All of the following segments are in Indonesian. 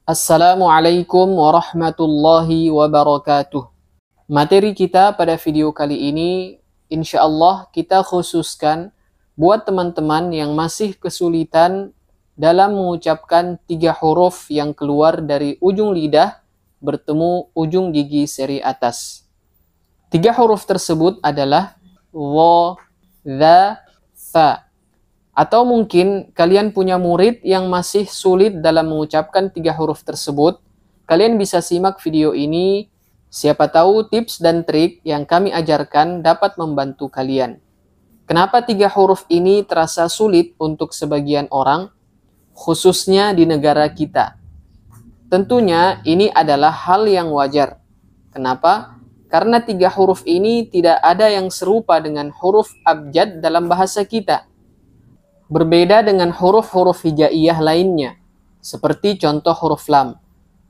Assalamualaikum warahmatullahi wabarakatuh. Materi kita pada video kali ini, insya Allah kita khususkan buat teman-teman yang masih kesulitan dalam mengucapkan 3 huruf yang keluar dari ujung lidah bertemu ujung gigi seri atas. 3 huruf tersebut adalah wa, dha, tha. Atau mungkin kalian punya murid yang masih sulit dalam mengucapkan 3 huruf tersebut. Kalian bisa simak video ini. Siapa tahu tips dan trik yang kami ajarkan dapat membantu kalian. Kenapa 3 huruf ini terasa sulit untuk sebagian orang, khususnya di negara kita? Tentunya ini adalah hal yang wajar. Kenapa? Karena 3 huruf ini tidak ada yang serupa dengan huruf abjad dalam bahasa kita. Berbeda dengan huruf-huruf hijaiyah lainnya, seperti contoh huruf lam.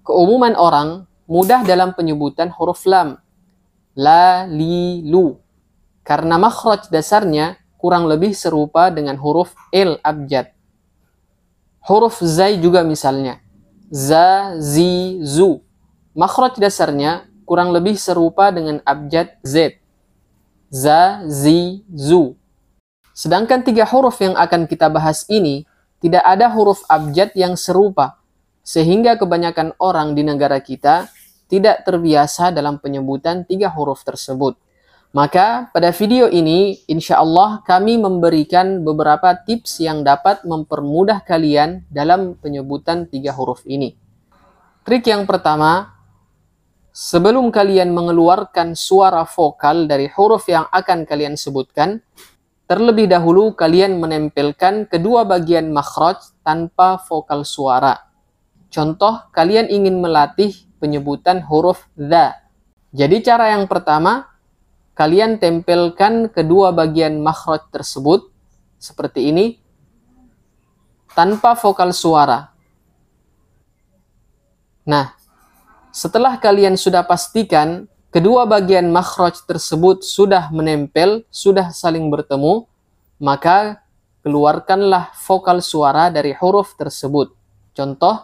Keumuman orang mudah dalam penyebutan huruf lam, la, li, lu, karena makhraj dasarnya kurang lebih serupa dengan huruf il abjad. Huruf zai juga misalnya, za, zi, zu, makhraj dasarnya kurang lebih serupa dengan abjad z, za, zi, zu. Sedangkan 3 huruf yang akan kita bahas ini, tidak ada huruf abjad yang serupa, sehingga kebanyakan orang di negara kita tidak terbiasa dalam penyebutan 3 huruf tersebut. Maka pada video ini, insya Allah kami memberikan beberapa tips yang dapat mempermudah kalian dalam penyebutan 3 huruf ini. Trik yang pertama, sebelum kalian mengeluarkan suara vokal dari huruf yang akan kalian sebutkan, terlebih dahulu kalian menempelkan kedua bagian makhraj tanpa vokal suara. Contoh, kalian ingin melatih penyebutan huruf dha. Jadi cara yang pertama, kalian tempelkan kedua bagian makhraj tersebut seperti ini tanpa vokal suara. Nah, setelah kalian sudah pastikan kedua bagian makhraj tersebut sudah menempel, sudah saling bertemu, maka keluarkanlah vokal suara dari huruf tersebut. Contoh,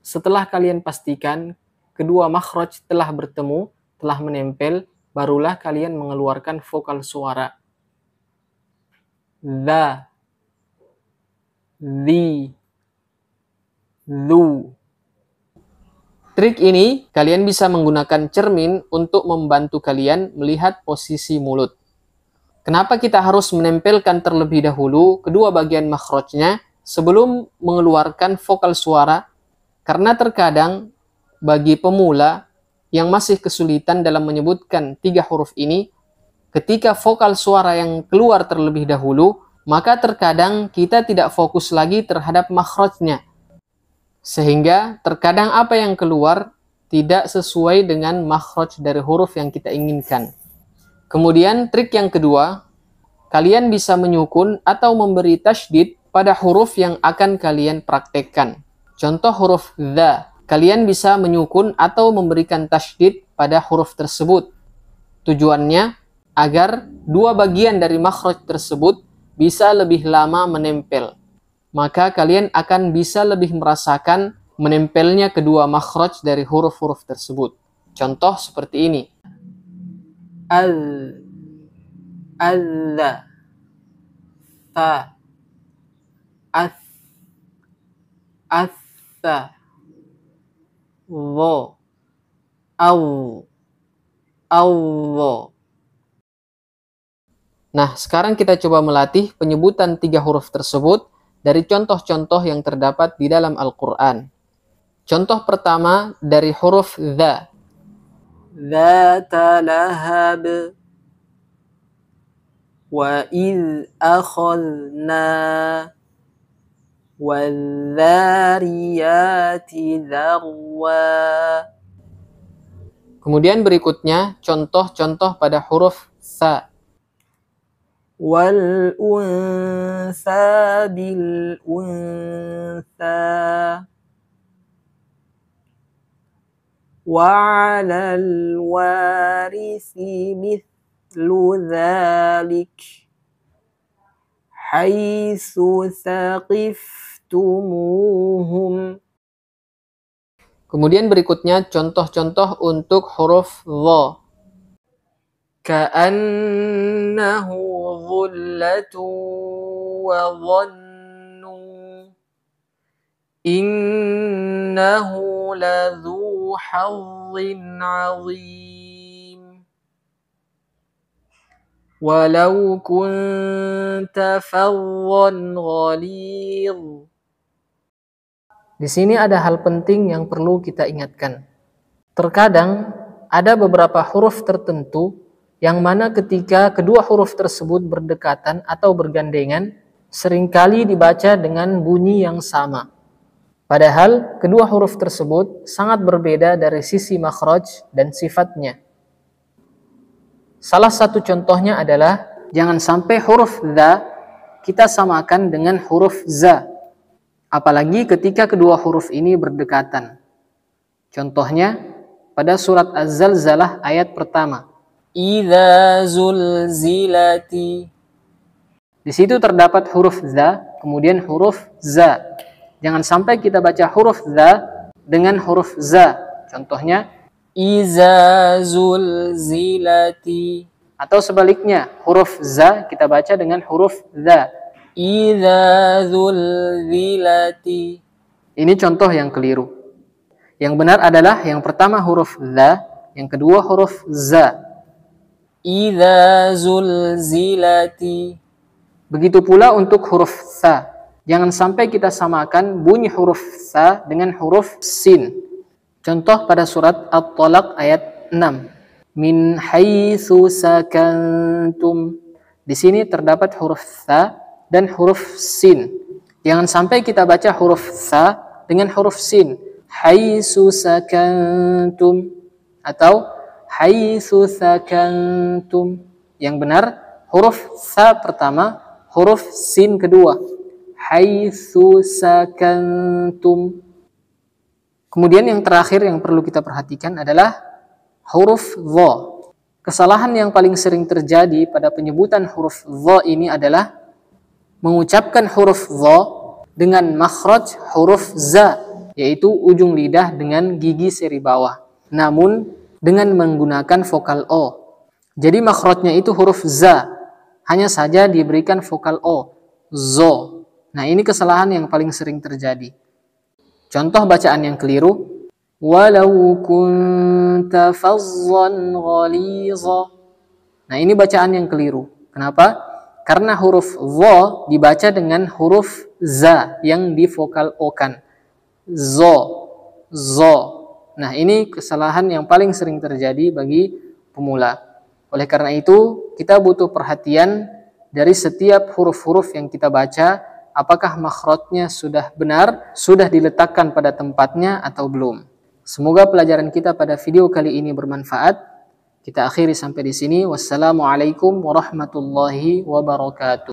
setelah kalian pastikan kedua makhraj telah bertemu, telah menempel, barulah kalian mengeluarkan vokal suara. Dha, dhi, dhu. Trik ini kalian bisa menggunakan cermin untuk membantu kalian melihat posisi mulut. Kenapa kita harus menempelkan terlebih dahulu kedua bagian makhrajnya sebelum mengeluarkan vokal suara? Karena terkadang bagi pemula yang masih kesulitan dalam menyebutkan 3 huruf ini, ketika vokal suara yang keluar terlebih dahulu, maka terkadang kita tidak fokus lagi terhadap makhrajnya. Sehingga terkadang apa yang keluar tidak sesuai dengan makhraj dari huruf yang kita inginkan. Kemudian trik yang kedua, kalian bisa menyukun atau memberi tasydid pada huruf yang akan kalian praktekkan. Contoh huruf dha, kalian bisa menyukun atau memberikan tasydid pada huruf tersebut. Tujuannya agar dua bagian dari makhraj tersebut bisa lebih lama menempel. Maka kalian akan bisa lebih merasakan menempelnya kedua makhraj dari huruf-huruf tersebut. Contoh seperti ini. Al, alla, tha, ath, atha, wo, aw, awwo. Nah, sekarang kita coba melatih penyebutan 3 huruf tersebut dari contoh-contoh yang terdapat di dalam Al-Quran. Contoh pertama dari huruf dha. Dhata lahab. Wa idh akhadna. Wadhariyati dharwa. Kemudian berikutnya contoh-contoh pada huruf tha. Wal unsa bil unsa wa 'alal warisi mithlu dhalik haitsu saqifta عرفتموهم. Kemudian berikutnya contoh-contoh untuk huruf dha. كأنه ظلة وظنوا إنه لذو حظ عظيم ولو كنت فظا غليظ. Di sini ada hal penting yang perlu kita ingatkan. Terkadang ada beberapa huruf tertentu yang mana ketika kedua huruf tersebut berdekatan atau bergandengan, seringkali dibaca dengan bunyi yang sama. Padahal kedua huruf tersebut sangat berbeda dari sisi makhraj dan sifatnya. Salah satu contohnya adalah jangan sampai huruf dha kita samakan dengan huruf za, apalagi ketika kedua huruf ini berdekatan. Contohnya pada surat Az-Zalzalah ayat pertama. Idza zulzilati. Di situ terdapat huruf za, kemudian huruf za. Jangan sampai kita baca huruf za dengan huruf za. Contohnya iza zulzilati. Atau sebaliknya, huruf za kita baca dengan huruf za. Iza zulzilati. Ini contoh yang keliru. Yang benar adalah yang pertama huruf za, yang kedua huruf za. Idza zulzilati. Begitu pula untuk huruf tha. Jangan sampai kita samakan bunyi huruf tha dengan huruf sin. Contoh pada surat At-Talaq ayat 6. Min haitsu sakantum. Di sini terdapat huruf tha dan huruf sin. Jangan sampai kita baca huruf tha dengan huruf sin. Haitsu sakantum atau haitsu sakantum. Yang benar huruf tha pertama, huruf sin kedua. Haitsu sakantum. Kemudian yang terakhir yang perlu kita perhatikan adalah huruf dha. Kesalahan yang paling sering terjadi pada penyebutan huruf dha ini adalah mengucapkan huruf dha dengan makhraj huruf za, yaitu ujung lidah dengan gigi seri bawah. Namun dengan menggunakan vokal o. Jadi makhrajnya itu huruf za, hanya saja diberikan vokal o, zo. Nah, ini kesalahan yang paling sering terjadi. Contoh bacaan yang keliru, walau kunta fazzan ghaliza. Nah, ini bacaan yang keliru. Kenapa? Karena huruf dha dibaca dengan huruf za yang di vokal o-kan. Zo, zo. Nah, ini kesalahan yang paling sering terjadi bagi pemula. Oleh karena itu, kita butuh perhatian dari setiap huruf-huruf yang kita baca, apakah makhrajnya sudah benar, sudah diletakkan pada tempatnya atau belum. Semoga pelajaran kita pada video kali ini bermanfaat. Kita akhiri sampai di sini. Wassalamualaikum warahmatullahi wabarakatuh.